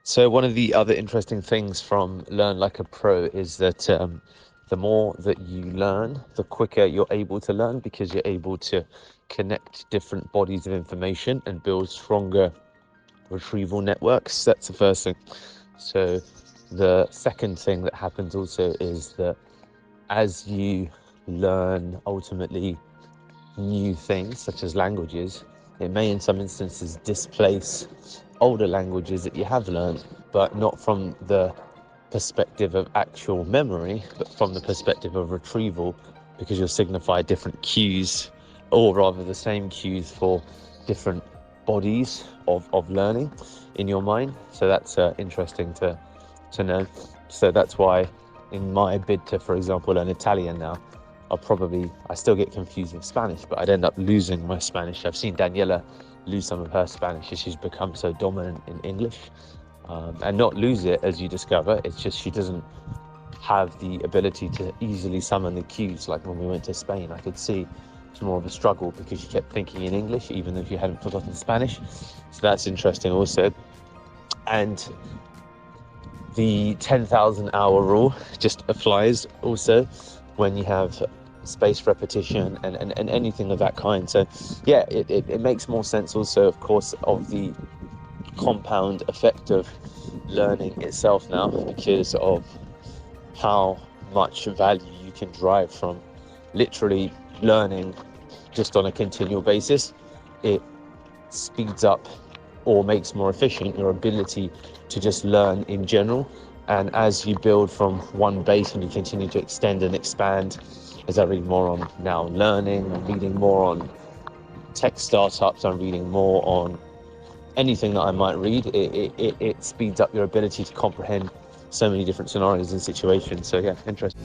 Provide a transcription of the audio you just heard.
So one of the other interesting things from Learn Like a Pro is that the more that you learn, the quicker you're able to learn, because you're able to connect different bodies of information and build stronger retrieval networks. That's the first thing. So the second thing that happens also is that as you learn ultimately new things, such as languages, it may in some instances displace older languages that you have learned, but not from the perspective of actual memory, but from the perspective of retrieval, because you'll signify different cues, or rather the same cues for different bodies of learning in your mind. So that's interesting to know. So that's why in my bid to, for example, learn Italian now, I still get confused with Spanish, but I'd end up losing my Spanish. I've seen Daniela lose some of her Spanish as she's become so dominant in English, and not lose it as you discover. It's just she doesn't have the ability to easily summon the cues. Like when we went to Spain, I could see it's more of a struggle because she kept thinking in English, even though she hadn't forgotten Spanish. So that's interesting also. And the 10,000 hour rule just applies also when you have spaced repetition and anything of that kind. So yeah, it makes more sense also, of course, of the compound effect of learning itself now, because of how much value you can derive from literally learning just on a continual basis. It speeds up or makes more efficient your ability to just learn in general. And as you build from one base and you continue to extend and expand, as I read more on now learning, I'm reading more on tech startups, I'm reading more on anything that I might read, it speeds up your ability to comprehend so many different scenarios and situations. So yeah, interesting.